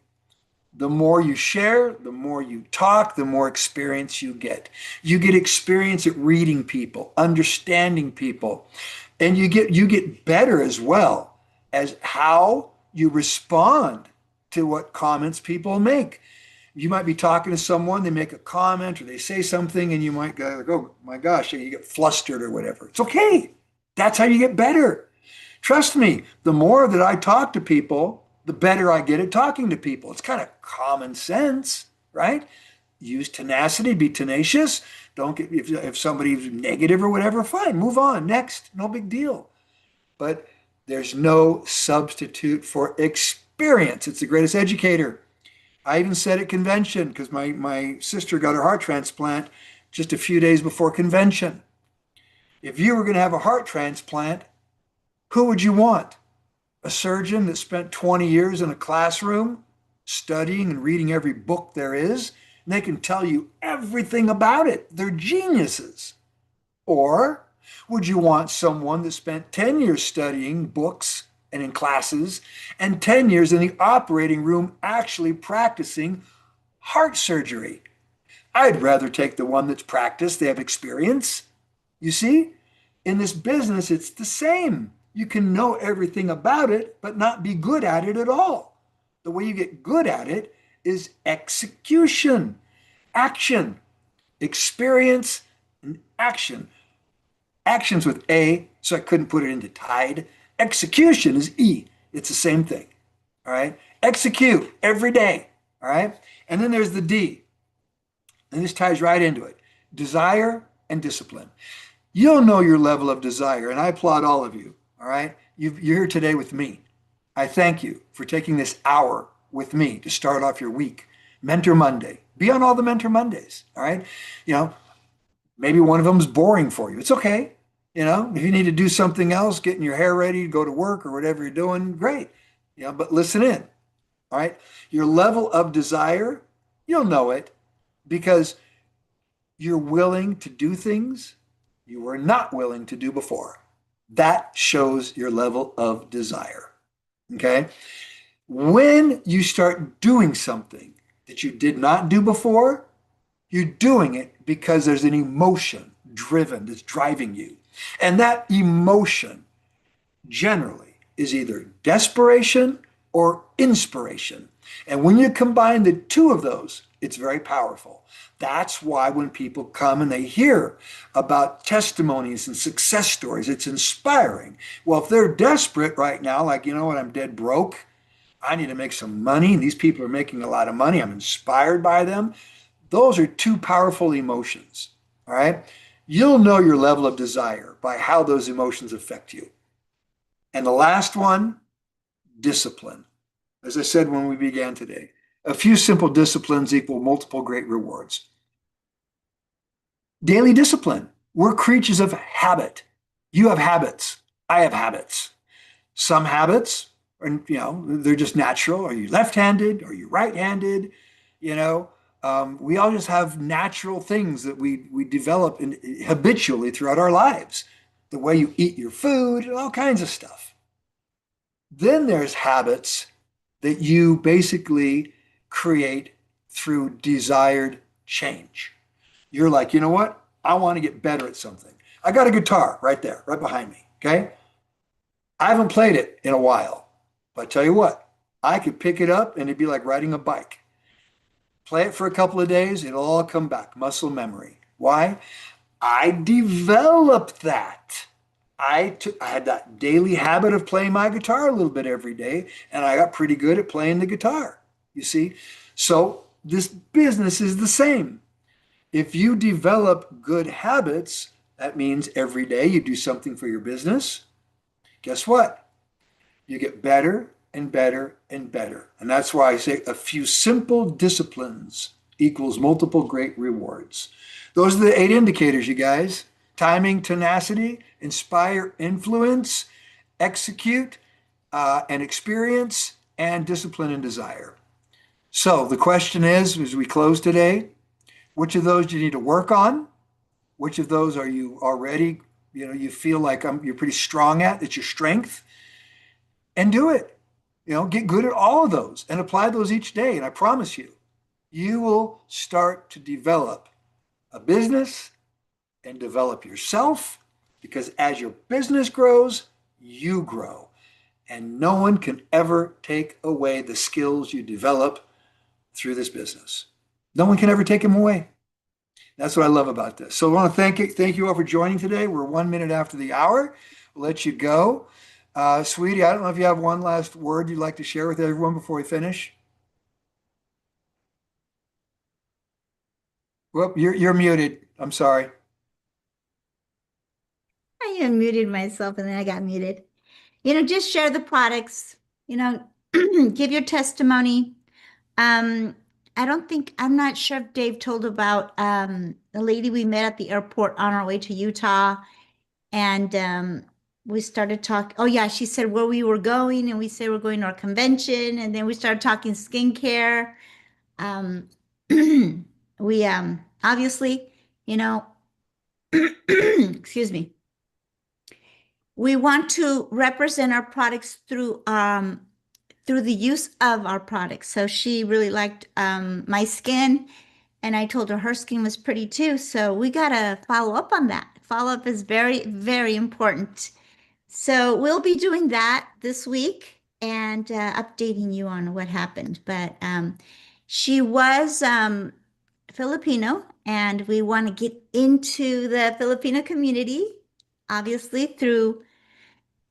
The more you share, the more you talk, the more experience you get. You get experience at reading people, understanding people, and you get better as well as how you respond to what comments people make. You might be talking to someone, they make a comment or they say something, and you might go like, oh my gosh, and you get flustered or whatever. It's okay. That's how you get better. Trust me, the more that I talk to people, the better I get at talking to people. It's kind of common sense, right? Use tenacity, be tenacious. Don't get, if somebody's negative or whatever, fine, move on, next, no big deal. But there's no substitute for experience. It's the greatest educator. I even said at convention, because my sister got her heart transplant just a few days before convention. If you were going to have a heart transplant, who would you want? A surgeon that spent 20 years in a classroom studying and reading every book there is, and they can tell you everything about it. They're geniuses. Or would you want someone that spent 10 years studying books and in classes and 10 years in the operating room actually practicing heart surgery? I'd rather take the one that's practiced. They have experience. You see, in this business, it's the same. You can know everything about it, but not be good at it at all. The way you get good at it is execution, action, experience, and action. Action's with A, so I couldn't put it into tied. Execution is E. It's the same thing. All right. Execute every day. All right. And then there's the D. And this ties right into it. Desire and discipline. You'll know your level of desire, and I applaud all of you. All right. You're here today with me. I thank you for taking this hour with me to start off your week. Mentor Monday, Be on all the Mentor Mondays. All right. You know, maybe one of them is boring for you. It's okay. You know, if you need to do something else, getting your hair ready to go to work or whatever you're doing, great. You know, but listen in. All right. Your level of desire, you'll know it because you're willing to do things you were not willing to do before. That shows your level of desire. Okay. When you start doing something that you did not do before, you're doing it because there's an emotion driven that's driving you. And that emotion generally is either desperation or inspiration. And when you combine the two of those, it's very powerful. That's why when people come and they hear about testimonies and success stories, it's inspiring. Well, if they're desperate right now, like, you know what, I'm dead broke, I need to make some money, and these people are making a lot of money, I'm inspired by them. Those are two powerful emotions. All right. You'll know your level of desire by how those emotions affect you. And the last one, discipline. As I said when we began today, a few simple disciplines equal multiple great rewards. Daily discipline. We're creatures of habit. You have habits. I have habits. Some habits are, they're just natural. Are you left-handed? Are you right-handed? You know, we all just have natural things that we develop habitually throughout our lives. The way you eat your food, all kinds of stuff. Then there's habits that you basically create through desired change. You're like, you know what? I want to get better at something. I got a guitar right there, right behind me. Okay. I haven't played it in a while, but I tell you what, I could pick it up and it'd be like riding a bike. Play it for a couple of days, it'll all come back, muscle memory. Why? I developed that. I had that daily habit of playing my guitar a little bit every day, and I got pretty good at playing the guitar. You see? So this business is the same. If you develop good habits, that means every day you do something for your business. Guess what? You get better and better and better. And that's why I say a few simple disciplines equals multiple great rewards. Those are the 8 indicators, you guys. Timing, tenacity, inspire, influence, execute, and experience, and discipline and desire. So the question is, as we close today, which of those do you need to work on? Which of those are you already, you feel like you're pretty strong at, it's your strength? And do it. Get good at all of those and apply those each day. And I promise you, you will start to develop a business and develop yourself, because as your business grows, you grow. And no one can ever take away the skills you develop through this business. No one can ever take them away. That's what I love about this. So I want to thank you all for joining today. We're 1 minute after the hour. We'll let you go. Sweetie, I don't know if you have one last word you'd like to share with everyone before we finish. Well, you're muted. I'm sorry. I unmuted myself and then I got muted. Just share the products, give your testimony. Um, I'm not sure if Dave told about the lady we met at the airport on our way to Utah. And we started talking. Oh, yeah, she said where we were going, and we said we're going to our convention. And then we started talking skincare. Um, we obviously, excuse me. We want to represent our products through the use of our products. So she really liked my skin, and I told her skin was pretty too. So we got to follow up on that. Follow up is very, very important. So we'll be doing that this week and updating you on what happened. But she was Filipino, and we want to get into the Filipino community, obviously through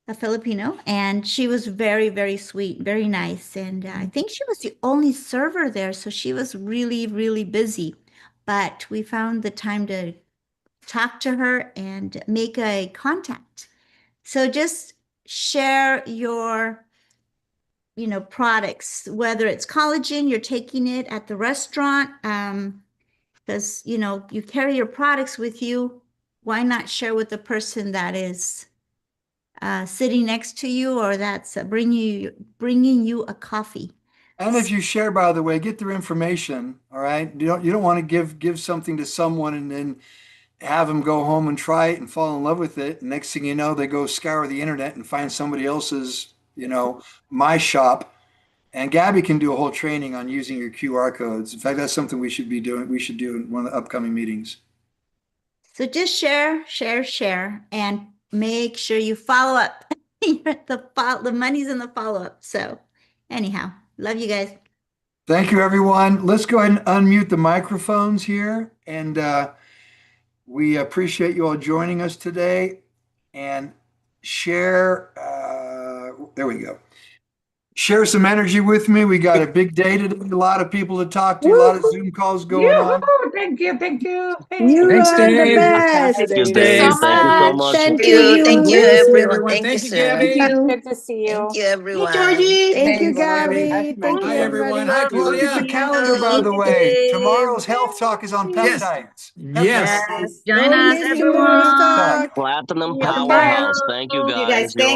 a Filipino, and she was very, very sweet, very nice. And I think she was the only server there, so she was really, really busy. But we found the time to talk to her and make a contact. So just share your products, whether it's collagen, you're taking it at the restaurant, because, you carry your products with you. Why not share with the person that is sitting next to you, or that's bringing you a coffee? And if you share, by the way, get their information. All right. You don't want to give something to someone and then have them go home and try it and fall in love with it. And next thing you know, they go scour the internet and find somebody else's, my shop. And Gabby can do a whole training on using your QR codes. In fact, that's something we should be doing. We should do in one of the upcoming meetings. So just share, and make sure you follow up. The money's in the follow up. So anyhow, love you guys. Thank you, everyone. Let's go ahead and unmute the microphones here. And we appreciate you all joining us today. And share, there we go. Share some energy with me. We got a big day today, a lot of people to talk to, a lot of Zoom calls going on. Thank you. You Thanks, are the Dave. best. Thank Thanks, you Dave. so much. Thank Thank you, you. everyone. Thank you, Thank Gabby. you. Good to see you. Thank you, everyone. Georgie. Thank you, Thanks. Gabby. Thank you, Hi, everyone. everybody. Hi, Hey, look at the Claudia. calendar, by the way. Tomorrow's health talk is on Yes. peptides. Yes. Peptides. Join Don't us, miss tomorrow's everyone. talk. Platinum See you tomorrow. Powerhouse. Thank you You guys, guys. You're thanks.